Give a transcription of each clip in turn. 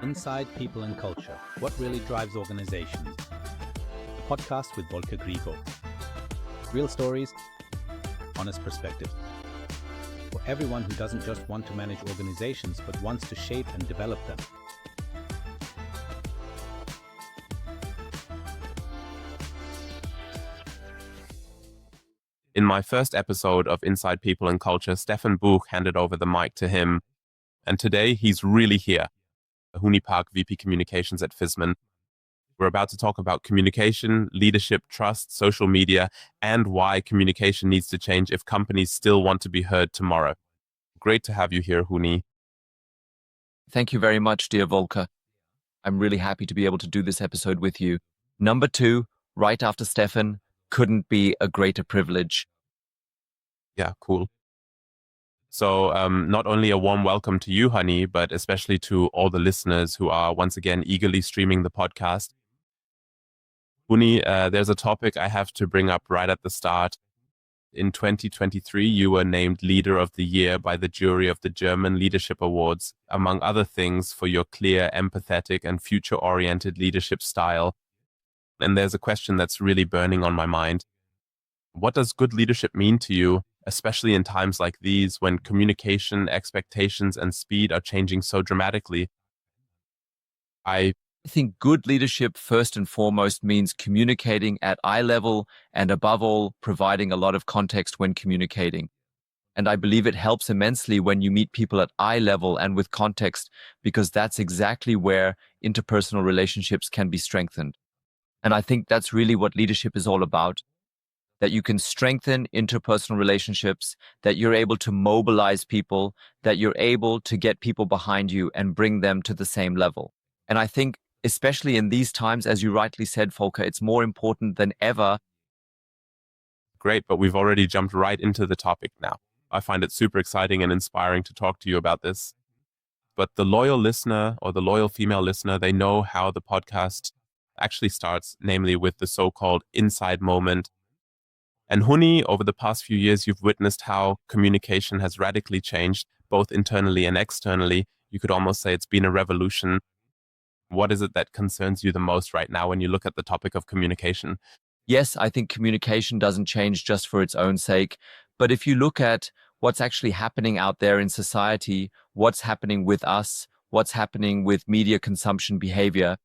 Inside People and Culture, What Really Drives Organizations. The podcast with Volker Griego. Real stories, honest perspectives. For everyone who doesn't just want to manage organizations, but wants to shape and develop them. In my first episode of Inside People and Culture, Stefan Buch handed over the mic to him. And today he's really here. Huni Park, VP Communications at Viessmann. We're about to talk about communication, leadership, trust, social media, and why communication needs to change if companies still want to be heard tomorrow. Great to have you here, Huni. Thank you very much, dear Volker. I'm really happy to be able to do this episode with you. Number 2, right after Stefan, couldn't be a greater privilege. Yeah, cool. So not only a warm welcome to you, Huni, but especially to all the listeners who are once again eagerly streaming the podcast. Huni, there's a topic I have to bring up right at the start. In 2023, you were named Leader of the Year by the jury of the German Leadership Awards, among other things, for your clear, empathetic, and future-oriented leadership style. And there's a question that's really burning on my mind. What does good leadership mean to you, especially in times like these when communication, expectations, and speed are changing so dramatically? I think good leadership first and foremost means communicating at eye level and above all, providing a lot of context when communicating. And I believe it helps immensely when you meet people at eye level and with context, because that's exactly where interpersonal relationships can be strengthened. And I think that's really what leadership is all about. That you can strengthen interpersonal relationships, that you're able to mobilize people, that you're able to get people behind you and bring them to the same level. And I think, especially in these times, as you rightly said, Volker, it's more important than ever. Great, but we've already jumped right into the topic now. I find it super exciting and inspiring to talk to you about this. But the loyal listener or the loyal female listener, they know how the podcast actually starts, namely with the so-called inside moment. And Huni, over the past few years, you've witnessed how communication has radically changed, both internally and externally. You could almost say it's been a revolution. What is it that concerns you the most right now when you look at the topic of communication? Yes, I think communication doesn't change just for its own sake. But if you look at what's actually happening out there in society, what's happening with us, what's happening with media consumption behavior,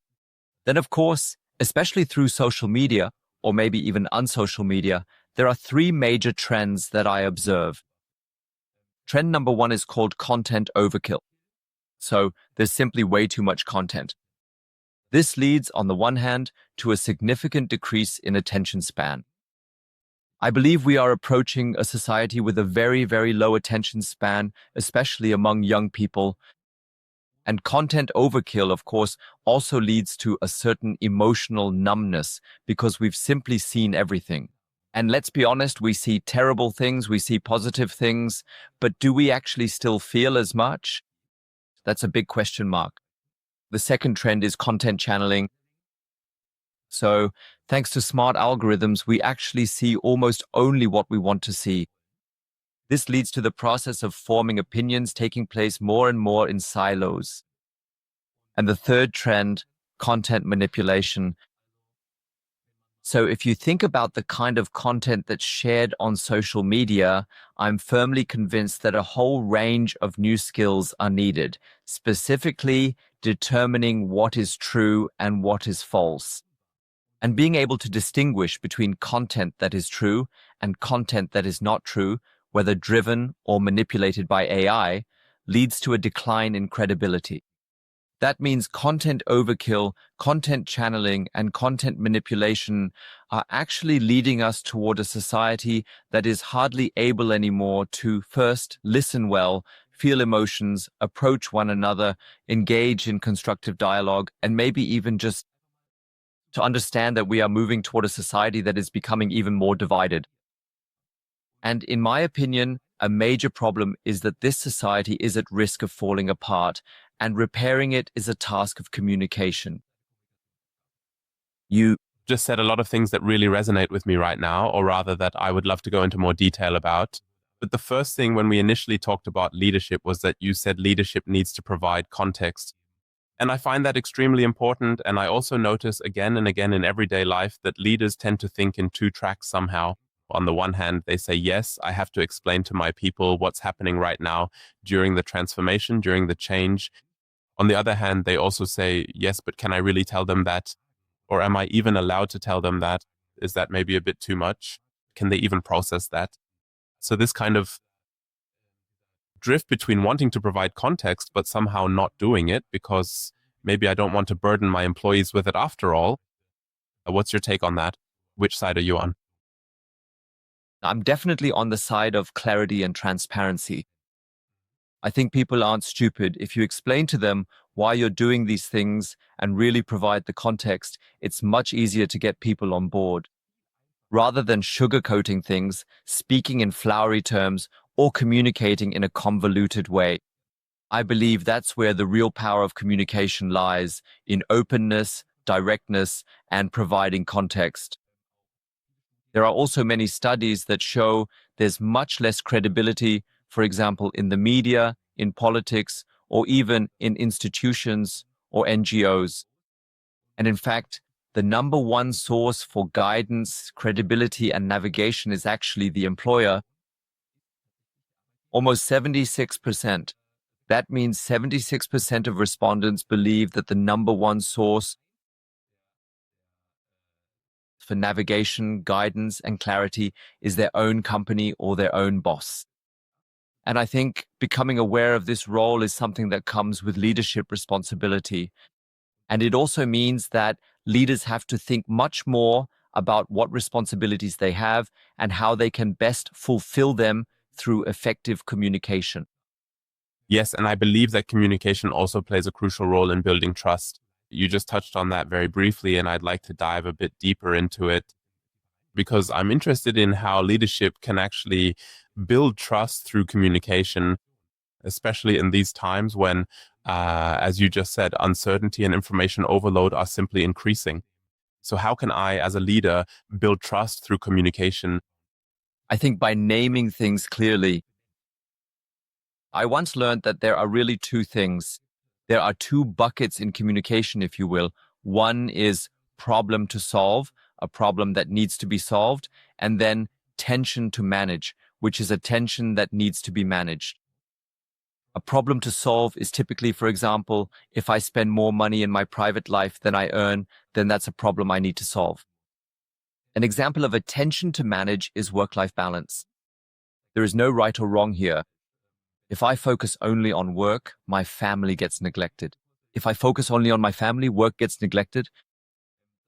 then of course, especially through social media, or maybe even unsocial media, there are 3 major trends that I observe. Trend number 1 is called content overkill. So there's simply way too much content. This leads, on the one hand, to a significant decrease in attention span. I believe we are approaching a society with a very, very low attention span, especially among young people. And content overkill, of course, also leads to a certain emotional numbness because we've simply seen everything. And let's be honest, we see terrible things, we see positive things, but do we actually still feel as much? That's a big question mark. The second trend is content channeling. So, thanks to smart algorithms, we actually see almost only what we want to see. This leads to the process of forming opinions taking place more and more in silos. And the third trend, content manipulation. So if you think about the kind of content that's shared on social media, I'm firmly convinced that a whole range of new skills are needed, specifically determining what is true and what is false. And being able to distinguish between content that is true and content that is not true, whether driven or manipulated by AI, leads to a decline in credibility. That means content overkill, content channeling, and content manipulation are actually leading us toward a society that is hardly able anymore to first listen well, feel emotions, approach one another, engage in constructive dialogue, and maybe even just to understand that we are moving toward a society that is becoming even more divided. And in my opinion, a major problem is that this society is at risk of falling apart, and repairing it is a task of communication. You just said a lot of things that really resonate with me right now, or rather that I would love to go into more detail about. But the first thing when we initially talked about leadership was that you said leadership needs to provide context. And I find that extremely important. And I also notice again and again in everyday life that leaders tend to think in two tracks somehow. On the one hand, they say, yes, I have to explain to my people what's happening right now during the transformation, during the change. On the other hand, they also say, yes, but can I really tell them that? Or am I even allowed to tell them that? Is that maybe a bit too much? Can they even process that? So this kind of drift between wanting to provide context, but somehow not doing it because maybe I don't want to burden my employees with it after all. What's your take on that? Which side are you on? I'm definitely on the side of clarity and transparency. I think people aren't stupid. If you explain to them why you're doing these things and really provide the context, it's much easier to get people on board. Rather than sugarcoating things, speaking in flowery terms, or communicating in a convoluted way. I believe that's where the real power of communication lies, in openness, directness, and providing context. There are also many studies that show there's much less credibility, for example, in the media, in politics, or even in institutions or NGOs. And in fact, the number one source for guidance, credibility, and navigation is actually the employer. Almost 76%. That means 76% of respondents believe that the number one source for navigation, guidance, and clarity is their own company or their own boss. And I think becoming aware of this role is something that comes with leadership responsibility. And it also means that leaders have to think much more about what responsibilities they have and how they can best fulfill them through effective communication. Yes, and I believe that communication also plays a crucial role in building trust. You just touched on that very briefly, and I'd like to dive a bit deeper into it because I'm interested in how leadership can actually build trust through communication, especially in these times when, as you just said, uncertainty and information overload are simply increasing. So how can I, as a leader, build trust through communication? I think by naming things clearly. I once learned that there are really two things. There are two buckets in communication, if you will. One is problem to solve, a problem that needs to be solved, and then tension to manage, which is a tension that needs to be managed. A problem to solve is typically, for example, if I spend more money in my private life than I earn, then that's a problem I need to solve. An example of a tension to manage is work-life balance. There is no right or wrong here. If I focus only on work, my family gets neglected. If I focus only on my family, work gets neglected.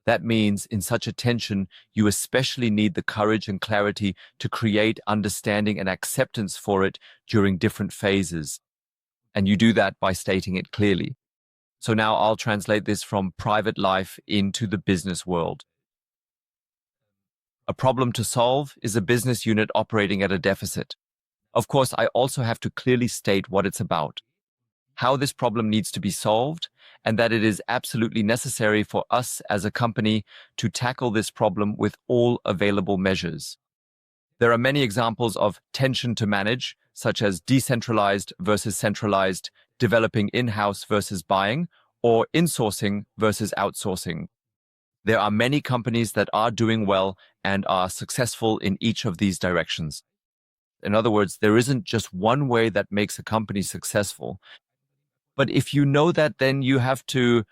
That means in such a tension, you especially need the courage and clarity to create understanding and acceptance for it during different phases. And you do that by stating it clearly. So now I'll translate this from private life into the business world. A problem to solve is a business unit operating at a deficit. Of course, I also have to clearly state what it's about, how this problem needs to be solved, and that it is absolutely necessary for us as a company to tackle this problem with all available measures. There are many examples of tension to manage, such as decentralized versus centralized, developing in-house versus buying, or insourcing versus outsourcing. There are many companies that are doing well and are successful in each of these directions. In other words, there isn't just one way that makes a company successful. But if you know that, then you have to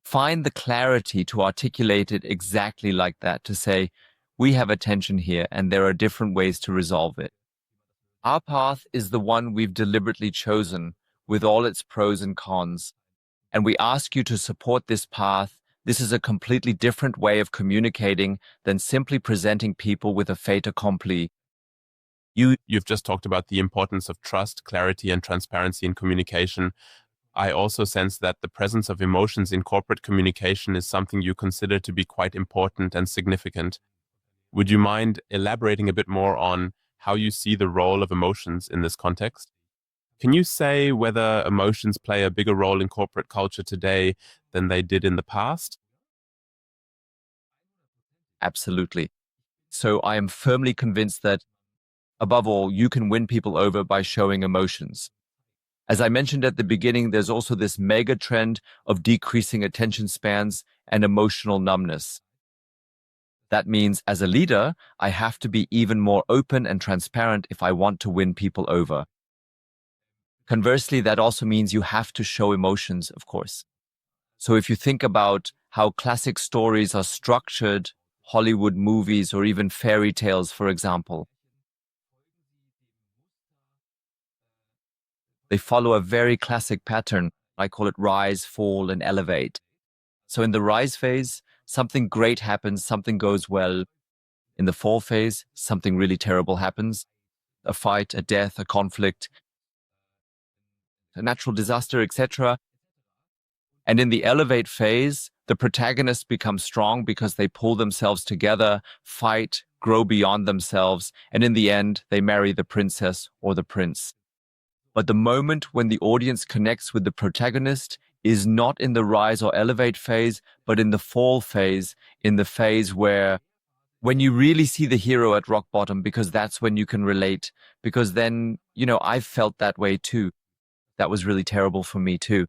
find the clarity to articulate it exactly like that, to say, we have a tension here and there are different ways to resolve it. Our path is the one we've deliberately chosen with all its pros and cons. And we ask you to support this path. This is a completely different way of communicating than simply presenting people with a fait accompli. You've just talked about the importance of trust, clarity, and transparency in communication. I also sense that the presence of emotions in corporate communication is something you consider to be quite important and significant. Would you mind elaborating a bit more on how you see the role of emotions in this context? Can you say whether emotions play a bigger role in corporate culture today than they did in the past? Absolutely. So I am firmly convinced that, above all, you can win people over by showing emotions. As I mentioned at the beginning, there's also this mega trend of decreasing attention spans and emotional numbness. That means as a leader, I have to be even more open and transparent if I want to win people over. Conversely, that also means you have to show emotions, of course. So if you think about how classic stories are structured, Hollywood movies, or even fairy tales, for example, they follow a very classic pattern. I call it rise, fall, and elevate. So in the rise phase, something great happens, something goes well. In the fall phase, something really terrible happens. A fight, a death, a conflict, a natural disaster, etc. And in the elevate phase, the protagonists become strong because they pull themselves together, fight, grow beyond themselves, and in the end, they marry the princess or the prince. But the moment when the audience connects with the protagonist is not in the rise or elevate phase, but in the fall phase, in the phase where when you really see the hero at rock bottom, because that's when you can relate, because then, I've felt that way too. That was really terrible for me too.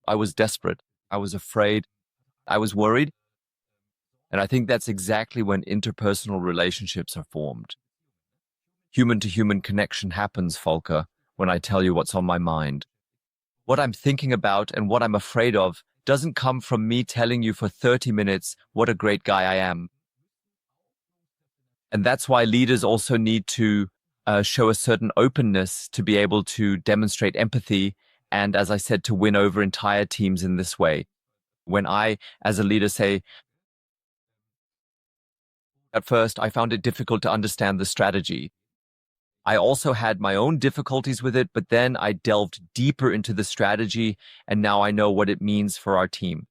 I was desperate. I was afraid. I was worried. And I think that's exactly when interpersonal relationships are formed. Human-to-human connection happens, Volker, when I tell you what's on my mind. What I'm thinking about and what I'm afraid of doesn't come from me telling you for 30 minutes what a great guy I am. And that's why leaders also need to show a certain openness to be able to demonstrate empathy and, as I said, to win over entire teams in this way. When I, as a leader, say, at first, I found it difficult to understand the strategy. I also had my own difficulties with it, but then I delved deeper into the strategy, and now I know what it means for our team.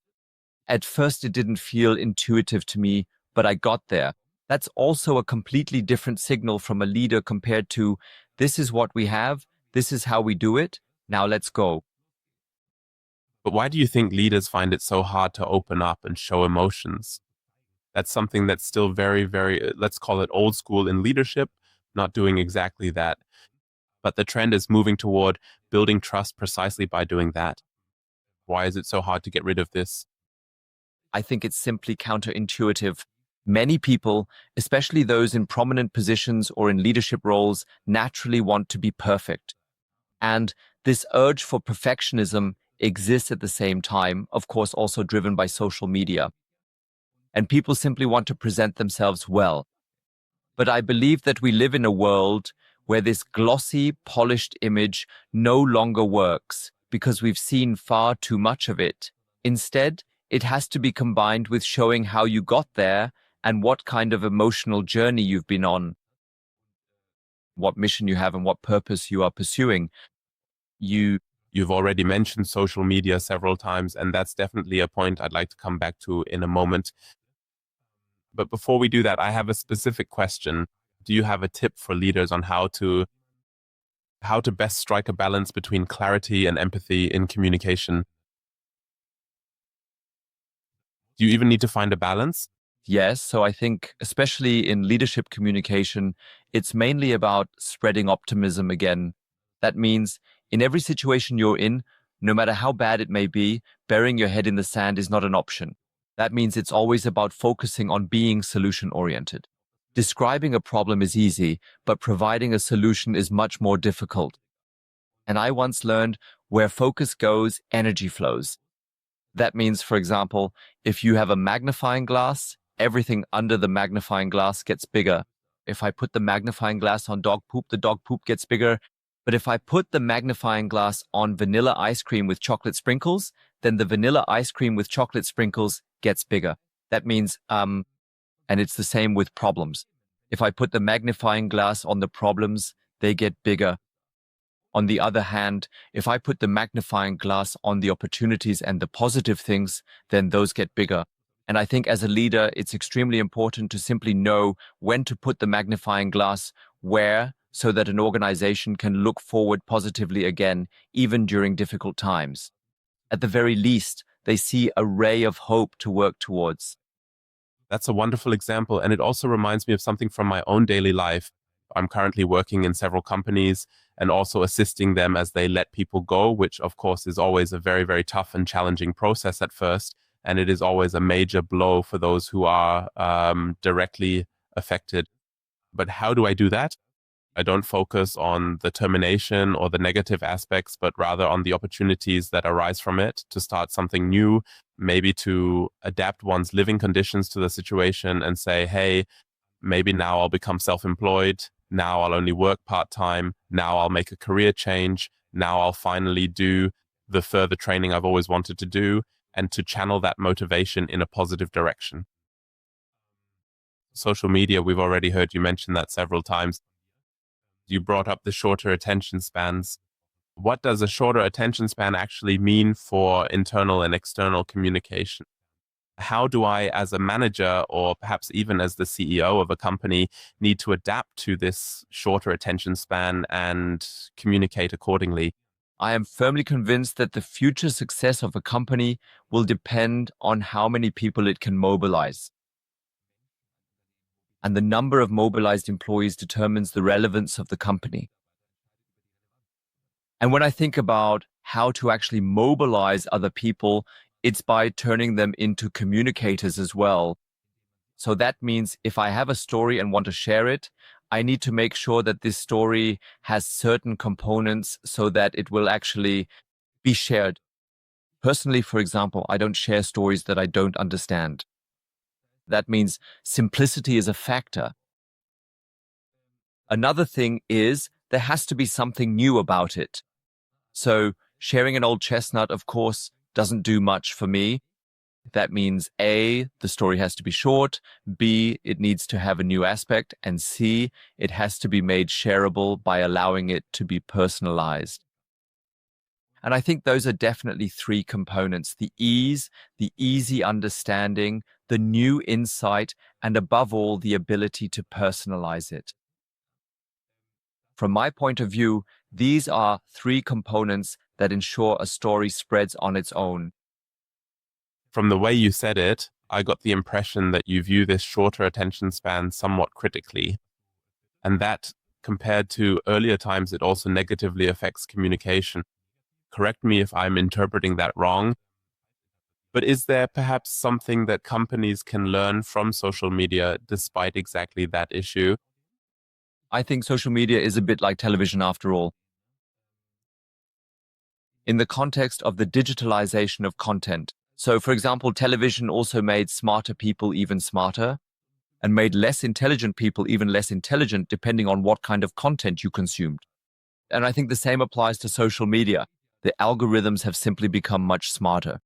At first, it didn't feel intuitive to me, but I got there. That's also a completely different signal from a leader compared to, this is what we have, this is how we do it, now let's go. But why do you think leaders find it so hard to open up and show emotions? That's something that's still very, very, let's call it old school in leadership, not doing exactly that. But the trend is moving toward building trust precisely by doing that. Why is it so hard to get rid of this? I think it's simply counterintuitive. Many people, especially those in prominent positions or in leadership roles, naturally want to be perfect. And this urge for perfectionism exists at the same time, of course, also driven by social media. And people simply want to present themselves well. But I believe that we live in a world where this glossy, polished image no longer works because we've seen far too much of it. Instead, it has to be combined with showing how you got there and what kind of emotional journey you've been on, what mission you have and what purpose you are pursuing. You've already mentioned social media several times, and that's definitely a point I'd like to come back to in a moment. But before we do that, I have a specific question. Do you have a tip for leaders on how to best strike a balance between clarity and empathy in communication? Do you even need to find a balance? Yes, so I think especially in leadership communication, it's mainly about spreading optimism again. That means in every situation you're in, no matter how bad it may be, burying your head in the sand is not an option. That means it's always about focusing on being solution-oriented. Describing a problem is easy, but providing a solution is much more difficult. And I once learned where focus goes, energy flows. That means, for example, if you have a magnifying glass, everything under the magnifying glass gets bigger. If I put the magnifying glass on dog poop, the dog poop gets bigger. But if I put the magnifying glass on vanilla ice cream with chocolate sprinkles, then the vanilla ice cream with chocolate sprinkles gets bigger. That means, and it's the same with problems. If I put the magnifying glass on the problems, they get bigger. On the other hand, if I put the magnifying glass on the opportunities and the positive things, then those get bigger. And I think as a leader, it's extremely important to simply know when to put the magnifying glass where, so that an organization can look forward positively again, even during difficult times. At the very least, they see a ray of hope to work towards. That's a wonderful example. And it also reminds me of something from my own daily life. I'm currently working in several companies and also assisting them as they let people go, which of course is always a very, very tough and challenging process at first. And it is always a major blow for those who are directly affected. But how do I do that? I don't focus on the termination or the negative aspects, but rather on the opportunities that arise from it to start something new, maybe to adapt one's living conditions to the situation and say, hey, maybe now I'll become self-employed. Now I'll only work part-time. Now I'll make a career change. Now I'll finally do the further training I've always wanted to do, and to channel that motivation in a positive direction. Social media, we've already heard you mention that several times. You brought up the shorter attention spans. What does a shorter attention span actually mean for internal and external communication? How do I, as a manager, or perhaps even as the CEO of a company, need to adapt to this shorter attention span and communicate accordingly? I am firmly convinced that the future success of a company will depend on how many people it can mobilize. And the number of mobilized employees determines the relevance of the company. And when I think about how to actually mobilize other people, it's by turning them into communicators as well. So that means if I have a story and want to share it, I need to make sure that this story has certain components so that it will actually be shared. Personally, for example, I don't share stories that I don't understand. That means simplicity is a factor. Another thing is there has to be something new about it. So sharing an old chestnut, of course, doesn't do much for me. That means A, the story has to be short, B, it needs to have a new aspect, and C, it has to be made shareable by allowing it to be personalized. And I think those are definitely three components: the ease, the easy understanding, the new insight, and above all, the ability to personalize it. From my point of view, these are three components that ensure a story spreads on its own. From the way you said it, I got the impression that you view this shorter attention span somewhat critically, and that compared to earlier times, it also negatively affects communication. Correct me if I'm interpreting that wrong, but is there perhaps something that companies can learn from social media despite exactly that issue? I think social media is a bit like television after all. In the context of the digitalization of content. So, for example, television also made smarter people even smarter and made less intelligent people even less intelligent, depending on what kind of content you consumed. And I think the same applies to social media. The algorithms have simply become much smarter.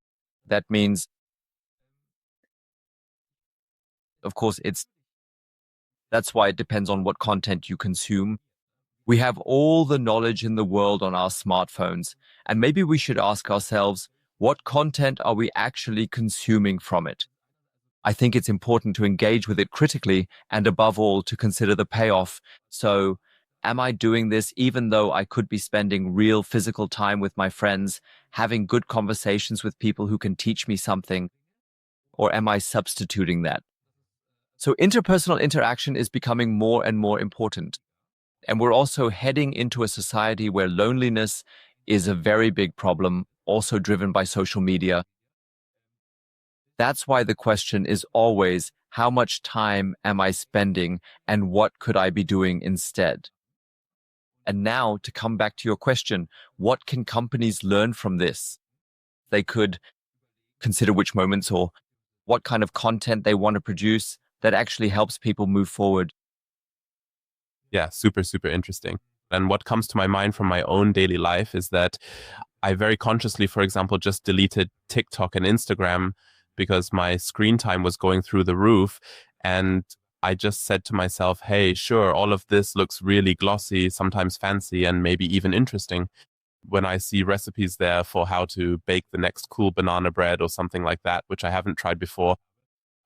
That means, of course, that's why it depends on what content you consume. We have all the knowledge in the world on our smartphones, and maybe we should ask ourselves, what content are we actually consuming from it? I think it's important to engage with it critically and above all to consider the payoff. So, am I doing this even though I could be spending real physical time with my friends, having good conversations with people who can teach me something? Or am I substituting that? So interpersonal interaction is becoming more and more important. And we're also heading into a society where loneliness is a very big problem, also driven by social media. That's why the question is always, how much time am I spending and what could I be doing instead? And now to come back to your question, what can companies learn from this? They could consider which moments or what kind of content they want to produce that actually helps people move forward. Yeah, super, super interesting. And what comes to my mind from my own daily life is that I very consciously, for example, just deleted TikTok and Instagram because my screen time was going through the roof. And I just said to myself, hey, sure, all of this looks really glossy, sometimes fancy, and maybe even interesting. When I see recipes there for how to bake the next cool banana bread or something like that, which I haven't tried before,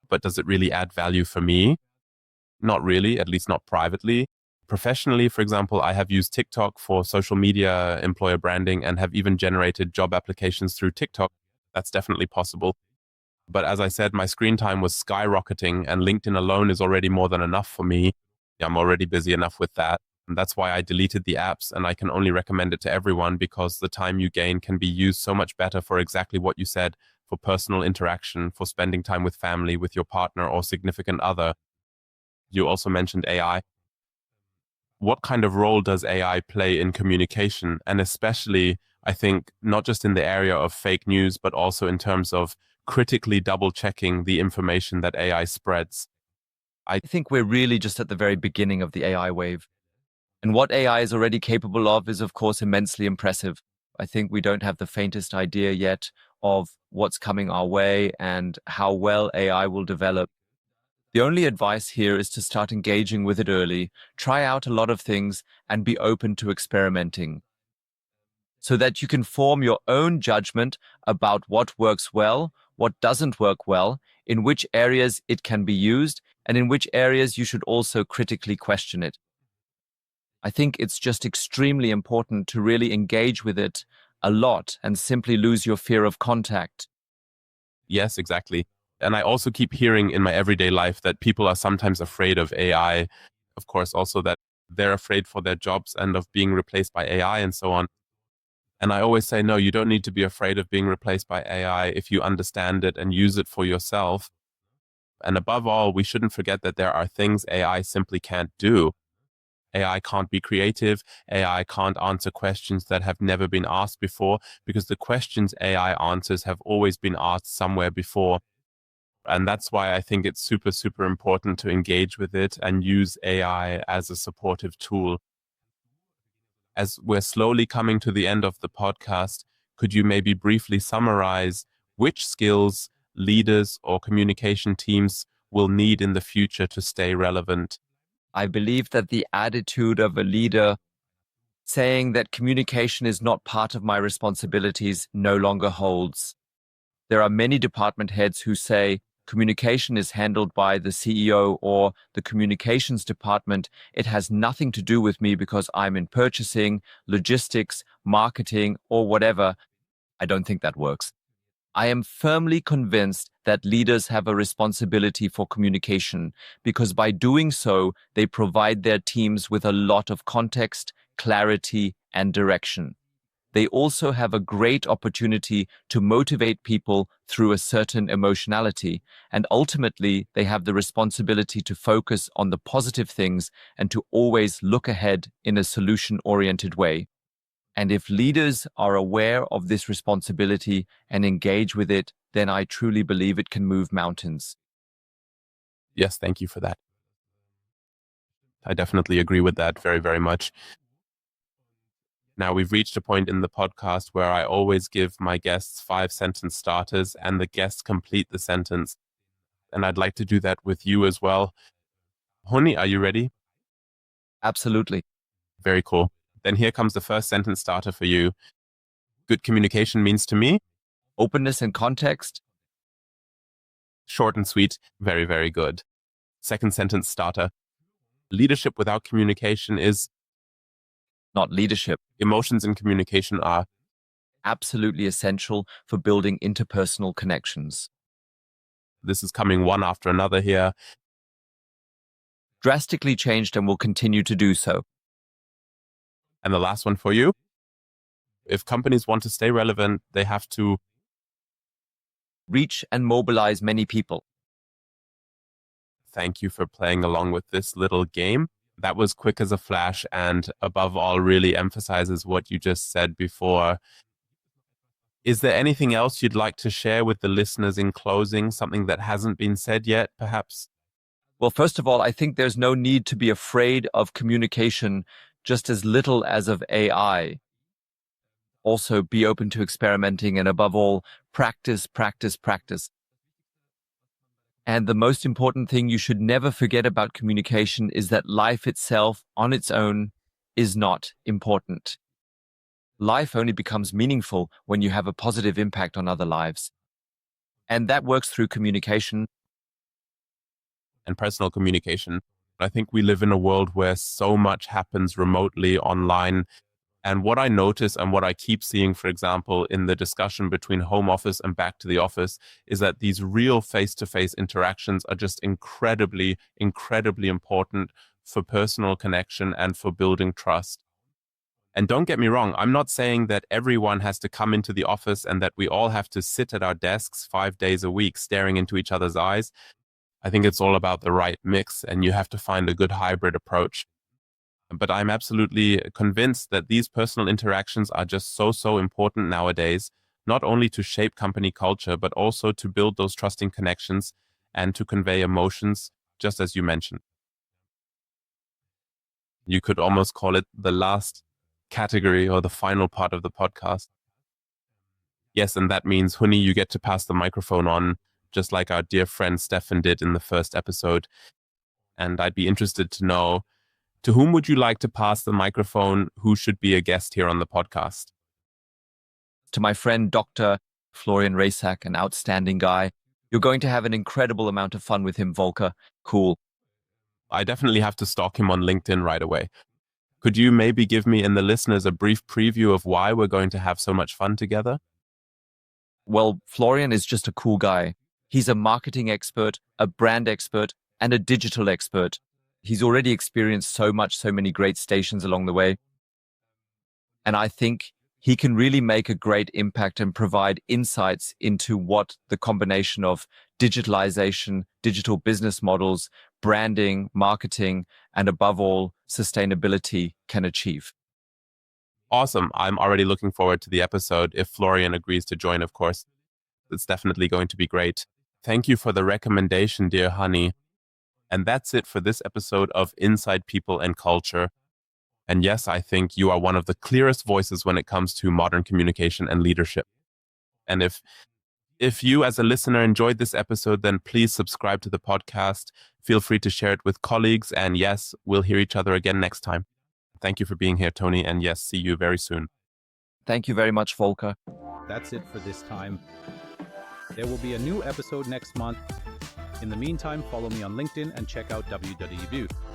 but does it really add value for me? Not really, at least not privately. Professionally, for example, I have used TikTok for social media, employer branding, and have even generated job applications through TikTok. That's definitely possible. But as I said, my screen time was skyrocketing, and LinkedIn alone is already more than enough for me. I'm already busy enough with that. And that's why I deleted the apps, and I can only recommend it to everyone because the time you gain can be used so much better for exactly what you said, for personal interaction, for spending time with family, with your partner or significant other. You also mentioned AI. What kind of role does AI play in communication? And especially, I think, not just in the area of fake news, but also in terms of critically double checking the information that AI spreads. I think we're really just at the very beginning of the AI wave. And what AI is already capable of is, of course, immensely impressive. I think we don't have the faintest idea yet of what's coming our way and how well AI will develop. The only advice here is to start engaging with it early, try out a lot of things, and be open to experimenting, so that you can form your own judgment about what works well, what doesn't work well, in which areas it can be used, and in which areas you should also critically question it. I think it's just extremely important to really engage with it a lot and simply lose your fear of contact. Yes, exactly. And I also keep hearing in my everyday life that people are sometimes afraid of AI. Of course, also that they're afraid for their jobs and of being replaced by AI and so on. And I always say, no, you don't need to be afraid of being replaced by AI if you understand it and use it for yourself. And above all, we shouldn't forget that there are things AI simply can't do. AI can't be creative. AI can't answer questions that have never been asked before, because the questions AI answers have always been asked somewhere before. And that's why I think it's super, super important to engage with it and use AI as a supportive tool. As we're slowly coming to the end of the podcast, could you maybe briefly summarize which skills leaders or communication teams will need in the future to stay relevant? I believe that the attitude of a leader saying that communication is not part of my responsibilities no longer holds. There are many department heads who say communication is handled by the CEO or the communications department. It has nothing to do with me because I'm in purchasing, logistics, marketing, or whatever. I don't think that works. I am firmly convinced that leaders have a responsibility for communication because by doing so, they provide their teams with a lot of context, clarity, and direction. They also have a great opportunity to motivate people through a certain emotionality, and ultimately, they have the responsibility to focus on the positive things and to always look ahead in a solution-oriented way. And if leaders are aware of this responsibility and engage with it, then I truly believe it can move mountains. Yes, thank you for that. I definitely agree with that very, very much. Now, we've reached a point in the podcast where I always give my guests 5-sentence starters and the guests complete the sentence. And I'd like to do that with you as well. Huni, are you ready? Absolutely. Very cool. Then here comes the first sentence starter for you. Good communication means to me? Openness and context. Short and sweet. Very, very good. Second sentence starter. Leadership without communication is? Not leadership. Emotions in communication are? Absolutely essential for building interpersonal connections. This is coming one after another here. Drastically changed and will continue to do so. And the last one for you. If companies want to stay relevant, they have to reach and mobilize many people. Thank you for playing along with this little game. That was quick as a flash and above all really emphasizes what you just said before. Is there anything else you'd like to share with the listeners in closing, something that hasn't been said yet, perhaps? Well, first of all, I think there's no need to be afraid of communication, just as little as of AI. Also, be open to experimenting and above all, practice, practice, practice. And the most important thing you should never forget about communication is that life itself on its own is not important. Life only becomes meaningful when you have a positive impact on other lives. And that works through communication. And personal communication. I think we live in a world where so much happens remotely online. And what I notice and what I keep seeing, for example, in the discussion between home office and back to the office, is that these real face-to-face interactions are just incredibly, incredibly important for personal connection and for building trust. And don't get me wrong, I'm not saying that everyone has to come into the office and that we all have to sit at our desks 5 days a week staring into each other's eyes. I think it's all about the right mix, and you have to find a good hybrid approach. But I'm absolutely convinced that these personal interactions are just so important nowadays, not only to shape company culture, but also to build those trusting connections and to convey emotions, just as you mentioned. You could almost call it the last category or the final part of the podcast. Yes, and that means, Huni, you get to pass the microphone on, just like our dear friend Stefan did in the first episode. And I'd be interested to know, to whom would you like to pass the microphone? Who should be a guest here on the podcast? To my friend, Dr. Florian Raysack, an outstanding guy. You're going to have an incredible amount of fun with him, Volker. Cool. I definitely have to stalk him on LinkedIn right away. Could you maybe give me and the listeners a brief preview of why we're going to have so much fun together? Well, Florian is just a cool guy. He's a marketing expert, a brand expert, and a digital expert. He's already experienced so many great stations along the way. And I think he can really make a great impact and provide insights into what the combination of digitalization, digital business models, branding, marketing, and above all, sustainability can achieve. Awesome. I'm already looking forward to the episode. If Florian agrees to join, of course, it's definitely going to be great. Thank you for the recommendation, dear Huni. And that's it for this episode of Inside People and Culture. And yes, I think you are one of the clearest voices when it comes to modern communication and leadership. And if you as a listener enjoyed this episode, then please subscribe to the podcast. Feel free to share it with colleagues. And yes, we'll hear each other again next time. Thank you for being here, Tony. And yes, see you very soon. Thank you very much, Volker. That's it for this time. There will be a new episode next month. In the meantime, follow me on LinkedIn and check out www